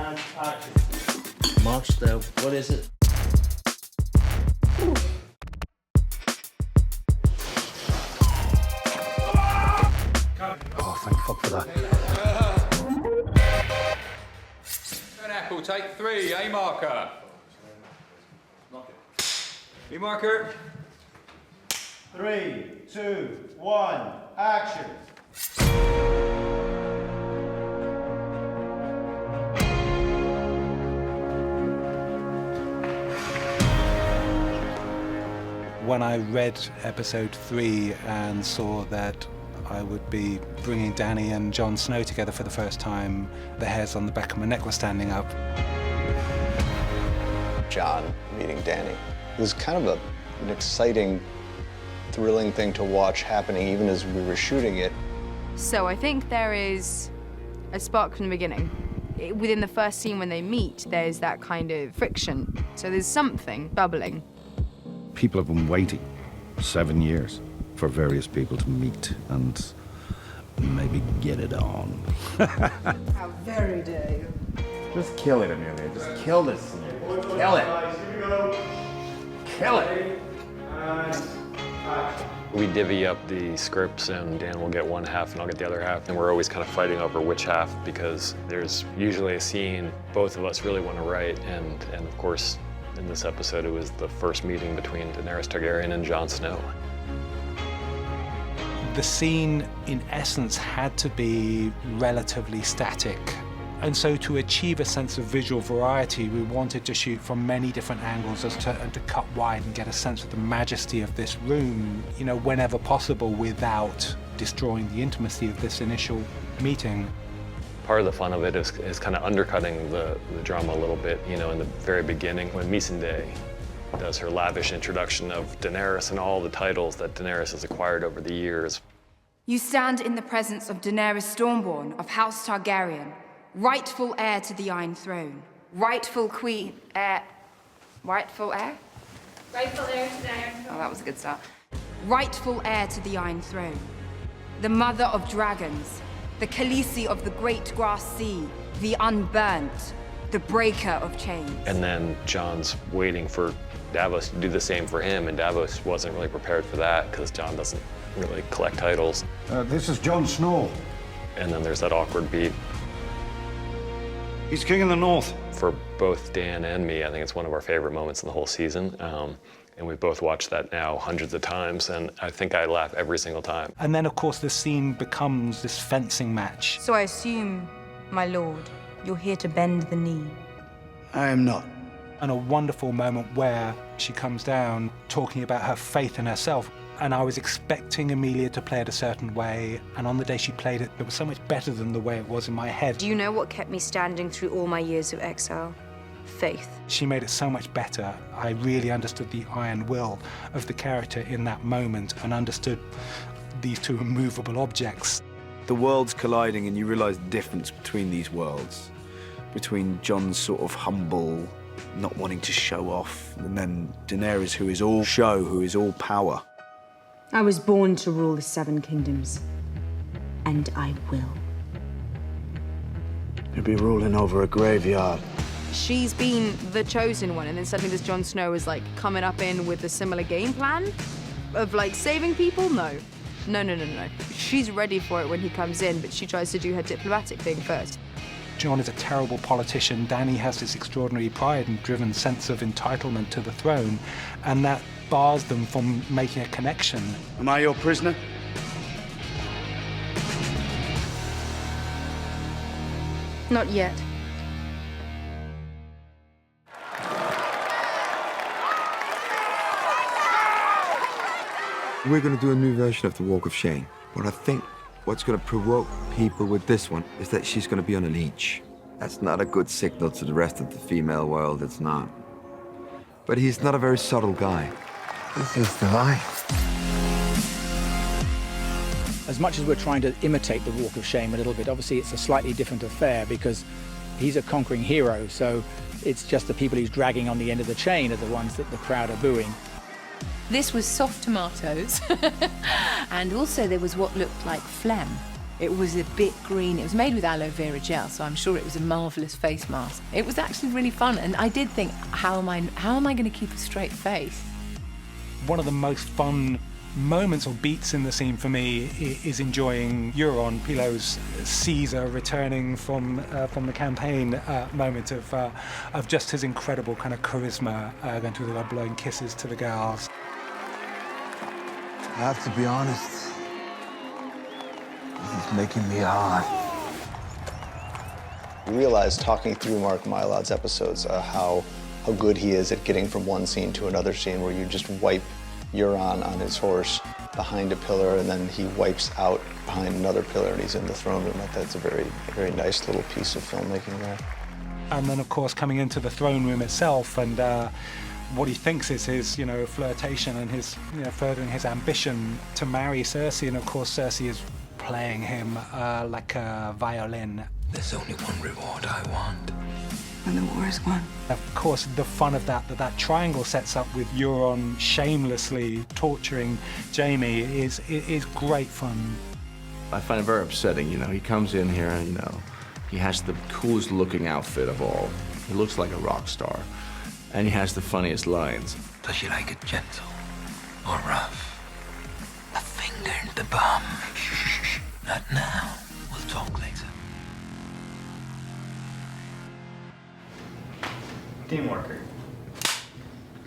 And action. March though, what is it? Oh, thank fuck for that. An apple, take 3, A marker. B marker. 3, 2, 1, action. When I read episode 3 and saw that I would be bringing Dany and Jon Snow together for the first time, the hairs on the back of my neck were standing up. Jon meeting Dany. It was kind of an exciting, thrilling thing to watch happening even as we were shooting it. So I think there is a spark from the beginning. Within the first scene when they meet, there's that kind of friction. So there's something bubbling. People have been waiting 7 years for various people to meet and maybe get it on. How very dare you. Just kill it, Amelia. Just kill this scene. Kill it. Kill it. We divvy up the scripts, and Dan will get one half and I'll get the other half. And we're always kind of fighting over which half, because there's usually a scene both of us really want to write. And of course, in this episode, it was the first meeting between Daenerys Targaryen and Jon Snow. The scene, in essence, had to be relatively static. And so to achieve a sense of visual variety, we wanted to shoot from many different angles and to cut wide and get a sense of the majesty of this room, you know, whenever possible, without destroying the intimacy of this initial meeting. Part of the fun of it is kind of undercutting the drama a little bit, you know, in the very beginning when Missandei does her lavish introduction of Daenerys and all the titles that Daenerys has acquired over the years. You stand in the presence of Daenerys Stormborn of House Targaryen, rightful heir to the Iron Throne, rightful heir? Rightful heir to the Iron Throne. Oh, that was a good start. Rightful heir to the Iron Throne, the mother of dragons, the Khaleesi of the Great Grass Sea, the unburnt, the breaker of chains. And then Jon's waiting for Davos to do the same for him, and Davos wasn't really prepared for that because Jon doesn't really collect titles. This is Jon Snow. And then there's that awkward beat. He's king in the north. For both Dan and me, I think it's one of our favorite moments in the whole season. And we've both watched that now hundreds of times, and I think I laugh every single time. And then, of course, the scene becomes this fencing match. So I assume, my lord, you're here to bend the knee. I am not. And a wonderful moment where she comes down talking about her faith in herself. And I was expecting Emilia to play it a certain way, and on the day she played it, it was so much better than the way it was in my head. Do you know what kept me standing through all my years of exile? Faith. She made it so much better. I really understood the iron will of the character in that moment and understood these two immovable objects. The worlds colliding and you realise the difference between these worlds. Between Jon's sort of humble, not wanting to show off, and then Daenerys, who is all show, who is all power. I was born to rule the 7 kingdoms, and I will. You'll be ruling over a graveyard. She's been the chosen one, and then suddenly this Jon Snow is like coming up in with a similar game plan of like saving people. No. She's ready for it when he comes in, but she tries to do her diplomatic thing first. Jon is a terrible politician. Dany has this extraordinary pride and driven sense of entitlement to the throne, and that bars them from making a connection. Am I your prisoner? Not yet. We're going to do a new version of the Walk of Shame, but I think what's going to provoke people with this one is that she's going to be on a leash. That's not a good signal to the rest of the female world, it's not. But he's not a very subtle guy. This is the life. As much as we're trying to imitate the Walk of Shame a little bit, obviously it's a slightly different affair because he's a conquering hero, so it's just the people he's dragging on the end of the chain are the ones that the crowd are booing. This was soft tomatoes, and also there was what looked like phlegm. It was a bit green. It was made with aloe vera gel, so I'm sure it was a marvellous face mask. It was actually really fun, and I did think, how am I going to keep a straight face? One of the most fun moments or beats in the scene for me is enjoying Euron, Pilo's Caesar, returning from the campaign moment of just his incredible kind of charisma, going through the blowing kisses to the girls. I have to be honest. This is making me hard. You realize, talking through Mark Mylad's episodes, how good he is at getting from one scene to another scene, where you just wipe Euron on his horse behind a pillar, and then he wipes out behind another pillar, and he's in the throne room. That's a very, very nice little piece of filmmaking there. And then, of course, coming into the throne room itself, and what he thinks is his, flirtation and his, furthering his ambition to marry Cersei, and of course, Cersei is playing him like a violin. There's only one reward I want. And the war is won. Of course, the fun of that triangle sets up with Euron shamelessly torturing Jaime is great fun. I find it very upsetting, he comes in here and, he has the coolest looking outfit of all. He looks like a rock star. And he has the funniest lines. Does she like it gentle or rough? A finger in the bum. Not now. We'll talk later. Teamworker.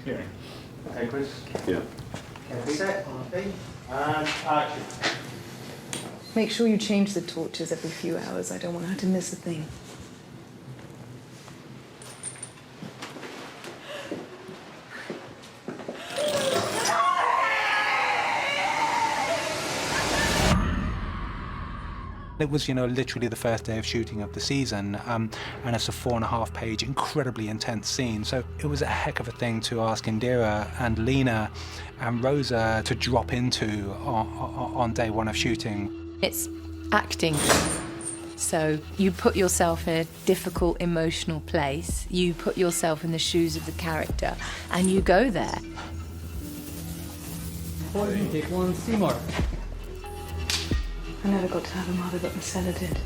Clearing. Okay, Chris? Yeah. Set, and action. Make sure you change the torches every few hours. I don't want her to miss a thing. It was, literally the first day of shooting of the season, and it's a 4.5-page, incredibly intense scene. So it was a heck of a thing to ask Indira and Lena and Rosa to drop into on day one of shooting. It's acting. So you put yourself in a difficult emotional place, you put yourself in the shoes of the character, and you go there. Poison, take one, Seymour. I never got to have a mother, but Marcella did.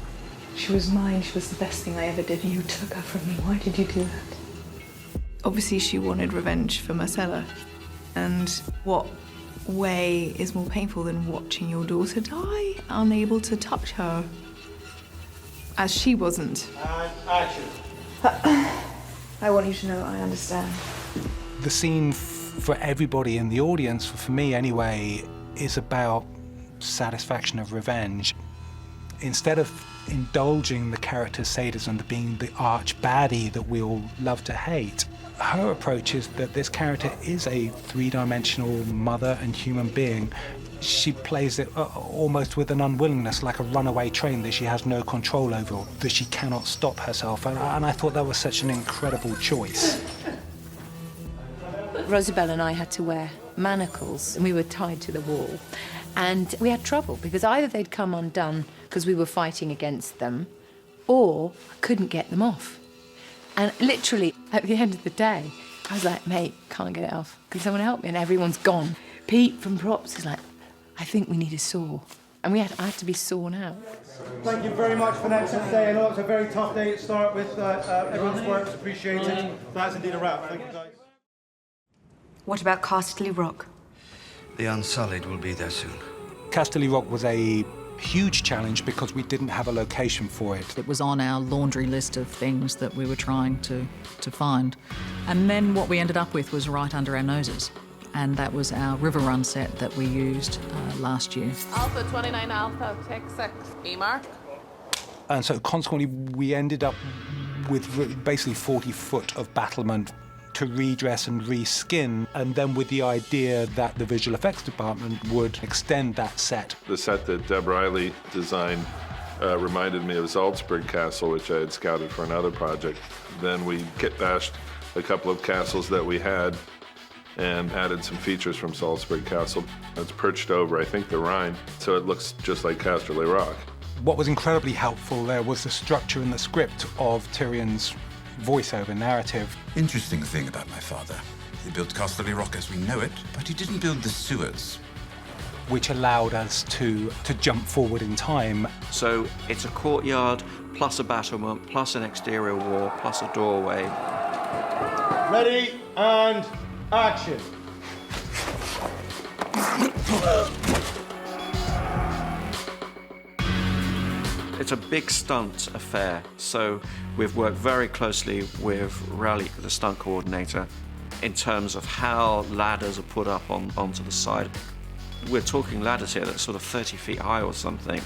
She was mine. She was the best thing I ever did. You took her from me. Why did you do that? Obviously, she wanted revenge for Marcella. And what way is more painful than watching your daughter die, unable to touch her? As she wasn't. And action. I want you to know I understand. The scene for everybody in the audience, for me anyway, is about satisfaction of revenge. Instead of indulging the character's sadism, being the arch baddie that we all love to hate, her approach is that this character is a three-dimensional mother and human being. She plays it almost with an unwillingness, like a runaway train that she has no control over, that she cannot stop herself. And I thought that was such an incredible choice. Rosabelle and I had to wear manacles, and we were tied to the wall. And we had trouble, because either they'd come undone because we were fighting against them, or I couldn't get them off. And literally, at the end of the day, I was like, mate, can't get it off. Can someone help me? And everyone's gone. Pete from props is like, I think we need a saw. And I had to be sawn out. Thank you very much for an excellent day. I know it's a very tough day to start with. Everyone's work's appreciated. That's indeed a wrap. Thank you, guys. What about Casterly Rock? The Unsullied will be there soon. Casterly Rock was a huge challenge because we didn't have a location for it. It was on our laundry list of things that we were trying to find. And then what we ended up with was right under our noses. And that was our River Run set that we used last year. Alpha 29 Alpha, take 6, E-mark. And so consequently, we ended up with basically 40 foot of battlement to redress and reskin, and then with the idea that the visual effects department would extend that set. The set that Deb Riley designed reminded me of Salzburg Castle, which I had scouted for another project. Then we kit bashed a couple of castles that we had and added some features from Salzburg Castle. It's perched over, I think, the Rhine, so it looks just like Casterly Rock. What was incredibly helpful there was the structure and the script of Tyrion's voiceover narrative. Interesting thing about my father. He built Casterly Rock as we know it, but he didn't build the sewers. which allowed us to jump forward in time. So it's a courtyard, plus a battlement, plus an exterior wall, plus a doorway. Ready and action. It's a big stunt affair, so we've worked very closely with Raleigh, the stunt coordinator, in terms of how ladders are put up onto the side. We're talking ladders here that's sort of 30 feet high or something.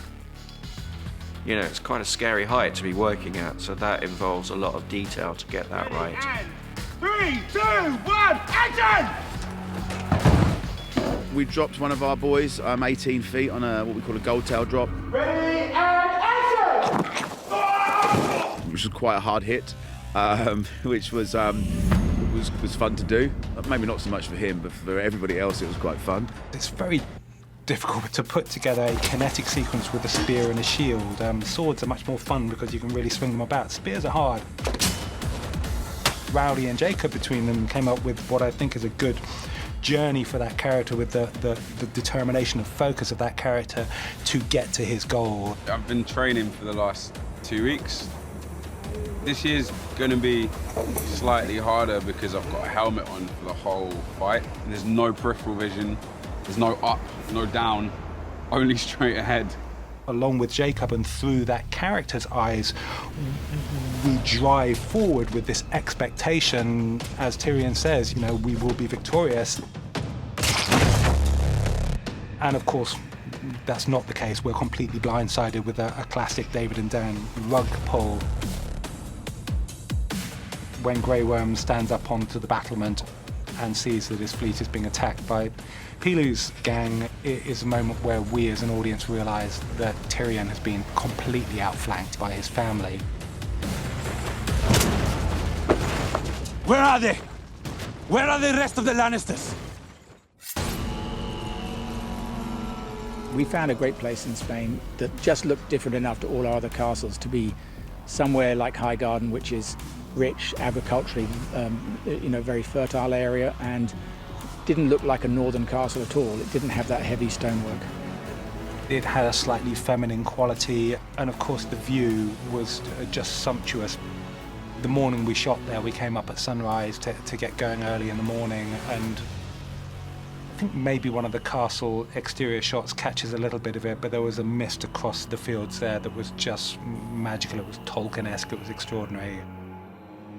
You know, it's quite a scary height to be working at, so that involves a lot of detail to get that right. 3, 2, 1, action! We dropped one of our boys 18 feet on what we call a gold tail drop. Ready and action! Which was quite a hard hit, which was fun to do. Maybe not so much for him, but for everybody else it was quite fun. It's very difficult to put together a kinetic sequence with a spear and a shield. Swords are much more fun because you can really swing them about. Spears are hard. Rowley and Jacob between them came up with what I think is a good journey for that character, with the determination and focus of that character to get to his goal. I've been training for the last 2 weeks. This year's going to be slightly harder because I've got a helmet on for the whole fight. And there's no peripheral vision, there's no up, no down, only straight ahead. Along with Jacob and through that character's eyes, we drive forward with this expectation, as Tyrion says, you know, we will be victorious. And of course, that's not the case. We're completely blindsided with a classic David and Dan rug pull. When Grey Worm stands up onto the battlement and sees that his fleet is being attacked by Pilu's gang, it is a moment where we as an audience realise that Tyrion has been completely outflanked by his family. Where are they? Where are the rest of the Lannisters? We found a great place in Spain that just looked different enough to all our other castles to be somewhere like Highgarden, which is rich agriculturally, very fertile area, and didn't look like a northern castle at all. It didn't have that heavy stonework. It had a slightly feminine quality, and of course the view was just sumptuous. The morning we shot there, we came up at sunrise to get going early in the morning, and I think maybe one of the castle exterior shots catches a little bit of it, but there was a mist across the fields there that was just magical. It was Tolkien-esque, it was extraordinary.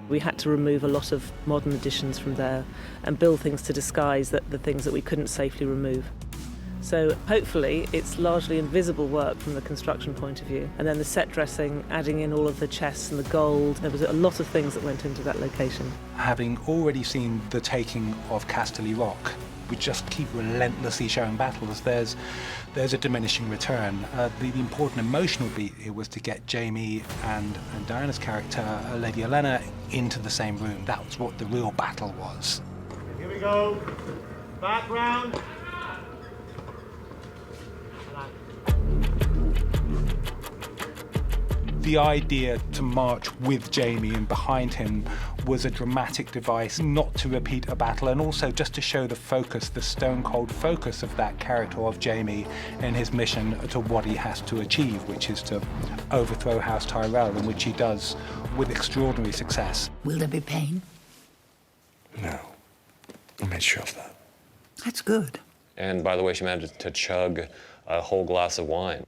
We had to remove a lot of modern additions from there and build things to disguise the things that we couldn't safely remove. So hopefully it's largely invisible work from the construction point of view. And then the set dressing, adding in all of the chests and the gold, there was a lot of things that went into that location. Having already seen the taking of Casterly Rock, we just keep relentlessly showing battles. There's a diminishing return. The important emotional beat here was to get Jaime and Diana's character, Lady Olenna, into the same room. That was what the real battle was. Here we go. Background. The idea to march with Jaime and behind him was a dramatic device, not to repeat a battle, and also just to show the focus, the stone-cold focus of that character of Jaime in his mission to what he has to achieve, which is to overthrow House Tyrell, in which he does with extraordinary success. Will there be pain? No. I made sure of that. That's good. And by the way, she managed to chug a whole glass of wine.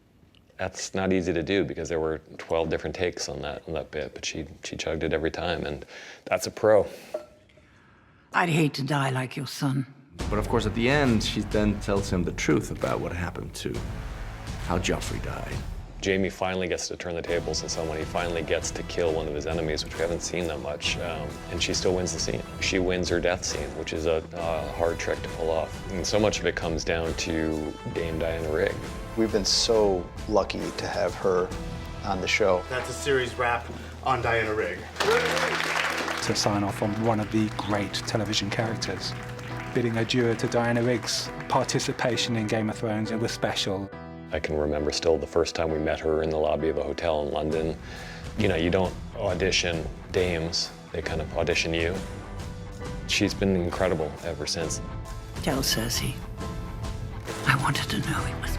That's not easy to do because there were 12 different takes on that bit, but she chugged it every time, and that's a pro. I'd hate to die like your son. But of course, at the end, she then tells him the truth about what happened to how Joffrey died. Jaime finally gets to turn the tables on someone. He finally gets to kill one of his enemies, which we haven't seen that much, and she still wins the scene. She wins her death scene, which is a hard trick to pull off. And so much of it comes down to Dame Diana Rigg. We've been so lucky to have her on the show. That's a series wrap on Diana Rigg. To sign off on one of the great television characters. Bidding adieu to Diana Rigg's participation in Game of Thrones, it was special. I can remember still the first time we met her in the lobby of a hotel in London. You know, you don't audition dames, they kind of audition you. She's been incredible ever since. Tell Cersei I wanted to know it was